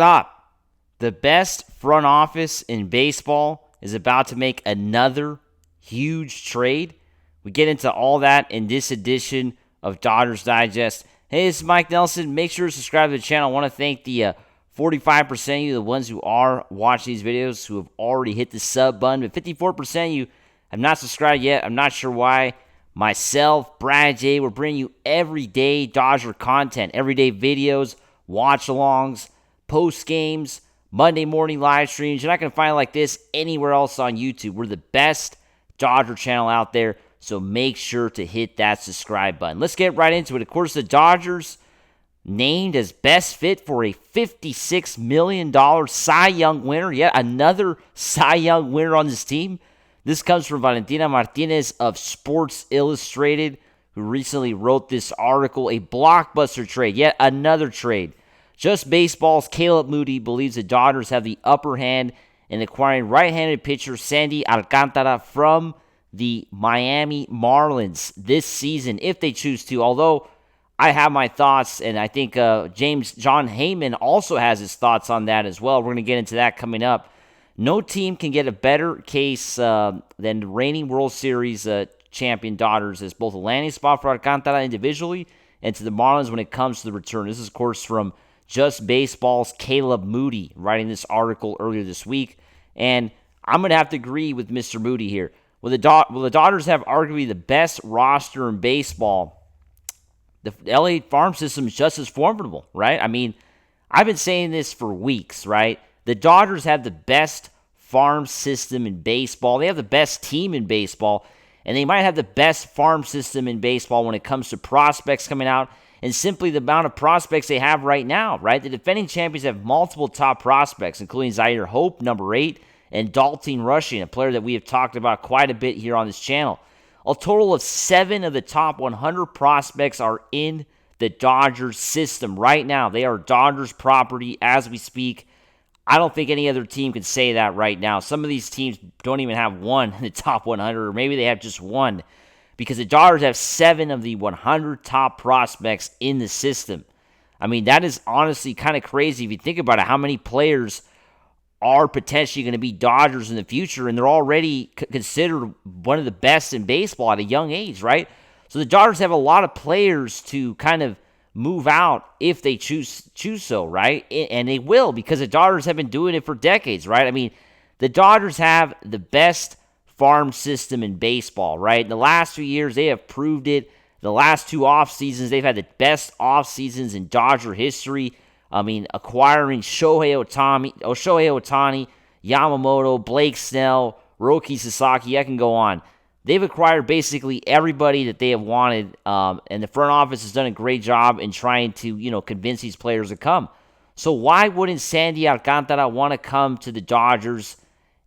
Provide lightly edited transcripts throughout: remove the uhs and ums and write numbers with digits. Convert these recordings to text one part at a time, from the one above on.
stop. The best front office in baseball is about to make another huge trade. We get into all that in this edition of Dodgers Digest. Hey, this is Mike Nelson. Make sure to subscribe to the channel. I want to thank the 45% of you, the ones who are watching these videos, who have already hit the sub button. But 54% of you have not subscribed yet. I'm not sure why. Myself, Brad J, we're bringing you everyday Dodger content, everyday videos, watch-alongs, post-games, Monday morning live streams. You're not going to find it like this anywhere else on YouTube. We're the best Dodger channel out there, so make sure to hit that subscribe button. Let's get right into it. Of course, the Dodgers named as best fit for a $56 million Cy Young winner. Yet another Cy Young winner on this team. This comes from Valentina Martinez of Sports Illustrated, who recently wrote this article, a blockbuster trade, yet another trade. Just Baseball's Caleb Moody believes the Dodgers have the upper hand in acquiring right-handed pitcher Sandy Alcantara from the Miami Marlins this season, if they choose to. Although I have my thoughts, and I think John Heyman also has his thoughts on that as well. We're going to get into that coming up. No team can get a better case than the reigning World Series champion Dodgers as both a landing spot for Alcantara individually and to the Marlins when it comes to the return. This is, of course, from Just Baseball's Caleb Moody writing this article earlier this week. And I'm going to have to agree with Mr. Moody here. Will the Dodgers have arguably the best roster in baseball? The LA farm system is just as formidable, right? I mean, I've been saying this for weeks, right? The Dodgers have the best farm system in baseball. They have the best team in baseball, and they might have the best farm system in baseball when it comes to prospects coming out and simply the amount of prospects they have right now, right? The defending champions have multiple top prospects, including Zaire Hope, number 8, and Dalton Rushing, a player that we have talked about quite a bit here on this channel. A total of 7 of the top 100 prospects are in the Dodgers system right now. They are Dodgers property as we speak. I don't think any other team can say that right now. Some of these teams don't even have one in the top 100, or maybe they have just one, because the Dodgers have 7 of the 100 top prospects in the system. I mean, that is honestly kind of crazy if you think about it, how many players are potentially going to be Dodgers in the future, and they're already considered one of the best in baseball at a young age, right? So the Dodgers have a lot of players to kind of move out if they choose so, right? And they will, because the Dodgers have been doing it for decades, right? I mean, the Dodgers have the best farm system in baseball, right? In the last 2 years, they have proved it. The last 2 off seasons, they've had the best off seasons in Dodger history. I mean, acquiring Shohei Ohtani, Yamamoto, Blake Snell, Roki Sasaki, I can go on. They've acquired basically everybody that they have wanted, and the front office has done a great job in trying to, convince these players to come. So why wouldn't Sandy Alcantara want to come to the Dodgers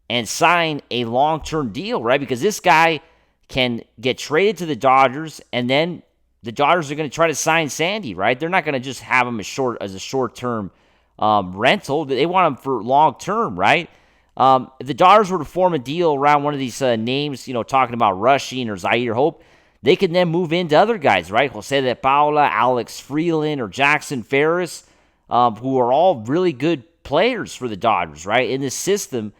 and sign a long-term deal, right? Because this guy can get traded to the Dodgers, and then the Dodgers are going to try to sign Sandy, right? They're not going to just have him as a short-term rental. They want him for long-term, right? If the Dodgers were to form a deal around one of these names, talking about Rushing or Zaire Hope, they could then move into other guys, right? Jose De Paula, Alex Freeland, or Jackson Ferris, who are all really good players for the Dodgers, right, in this system.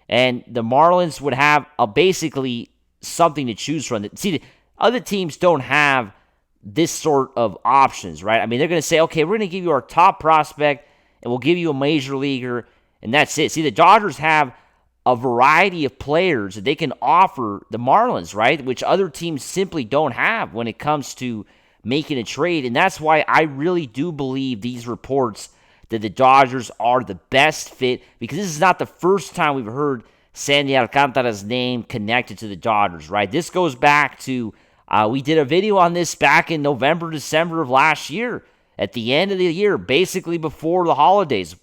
And the Marlins would have basically something to choose from. See, the other teams don't have this sort of options, right? I mean, they're going to say, okay, we're going to give you our top prospect, and we'll give you a major leaguer, and that's it. See, the Dodgers have a variety of players that they can offer the Marlins, right, which other teams simply don't have when it comes to making a trade. And that's why I really do believe these reports that the Dodgers are the best fit, because this is not the first time we've heard Sandy Alcantara's name connected to the Dodgers, right? This goes back to, we did a video on this back in November, December of last year, at the end of the year, basically before the holidays.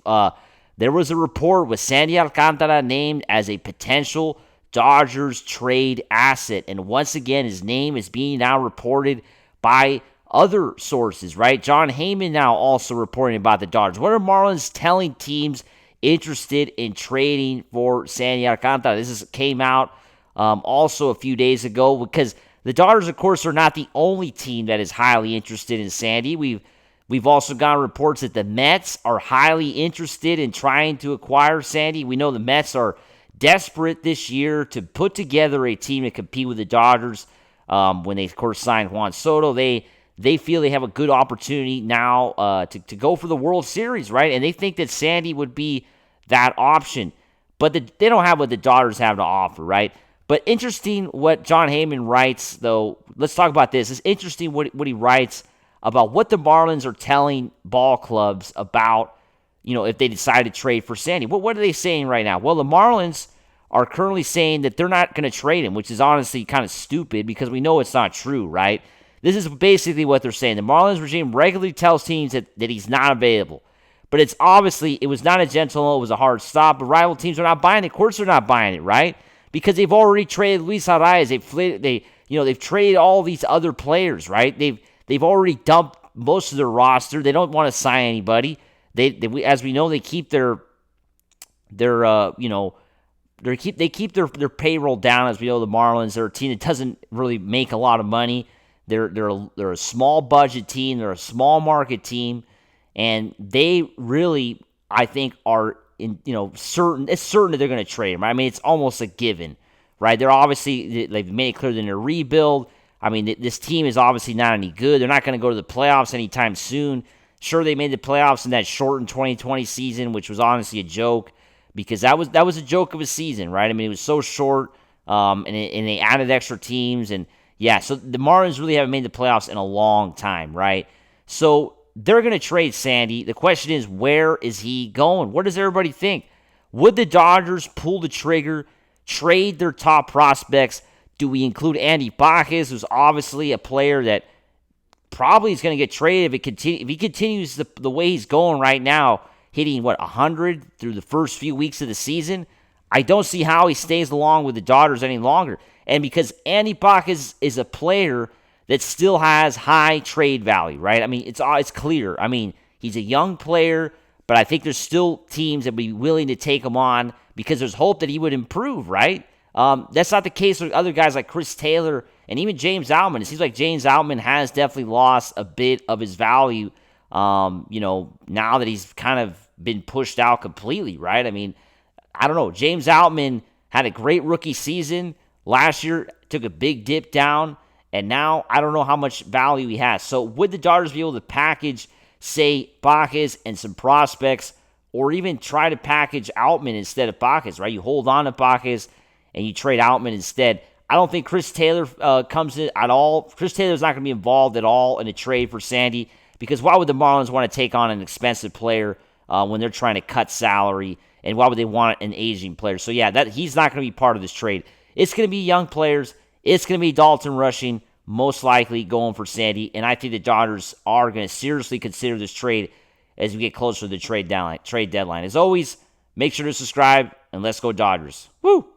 There was a report with Sandy Alcantara named as a potential Dodgers trade asset. And once again, his name is being now reported by other sources, right? John Heyman now also reporting about the Dodgers. What are Marlins telling teams interested in trading for Sandy Alcantara? This came out also a few days ago, because the Dodgers, of course, are not the only team that is highly interested in Sandy. We've We've also got reports that the Mets are highly interested in trying to acquire Sandy. We know the Mets are desperate this year to put together a team to compete with the Dodgers. When they, of course, signed Juan Soto, they feel they have a good opportunity now to go for the World Series, right? And they think that Sandy would be that option. But they don't have what the Dodgers have to offer, right? But interesting what John Heyman writes, though. Let's talk about this. It's interesting what he writes about what the Marlins are telling ball clubs about, if they decide to trade for Sandy. What are they saying right now? Well, the Marlins are currently saying that they're not going to trade him, which is honestly kind of stupid because we know it's not true, right? This is basically what they're saying. The Marlins regime regularly tells teams that he's not available. But it was not a gentle no, it was a hard stop. But rival teams are not buying it. Of course they're not buying it, right? Because they've already traded Luis Arraez. They've traded all these other players, right? They've already dumped most of their roster. They don't want to sign anybody. As we know, they keep their payroll down. As we know, the Marlins are a team that doesn't really make a lot of money. They're a small budget team. They're a small market team, and they really, I think, are certain. It's certain that they're going to trade him. Right? I mean, it's almost a given, right? They've made it clear they're in a rebuild. I mean, this team is obviously not any good. They're not going to go to the playoffs anytime soon. Sure, they made the playoffs in that shortened 2020 season, which was honestly a joke because that was a joke of a season, right? I mean, it was so short, and they added extra teams, and yeah, so the Marlins really haven't made the playoffs in a long time, right? So they're going to trade Sandy. The question is, where is he going? What does everybody think? Would the Dodgers pull the trigger, trade their top prospects? Do we include Andy Pajes, who's obviously a player that probably is going to get traded if he continues the way he's going right now, hitting, 100 through the first few weeks of the season? I don't see how he stays along with the Dodgers any longer. And because Andy Pajes is a player that still has high trade value, right? I mean, it's clear. I mean, he's a young player, but I think there's still teams that would be willing to take him on because there's hope that he would improve, right? That's not the case with other guys like Chris Taylor and even James Outman. It seems like James Outman has definitely lost a bit of his value, now that he's kind of been pushed out completely, right? I mean, I don't know. James Outman had a great rookie season. Last year, took a big dip down, and now I don't know how much value he has. So would the Dodgers be able to package, say, Pajes and some prospects, or even try to package Outman instead of Pajes, right? You hold on to Pajes, and you trade Outman instead. I don't think Chris Taylor comes in at all. Chris Taylor's not going to be involved at all in a trade for Sandy, because why would the Marlins want to take on an expensive player when they're trying to cut salary, and why would they want an aging player? So yeah, he's not going to be part of this trade. It's going to be young players. It's going to be Dalton Rushing, most likely going for Sandy. And I think the Dodgers are going to seriously consider this trade as we get closer to the trade deadline. As always, make sure to subscribe, and let's go Dodgers. Woo!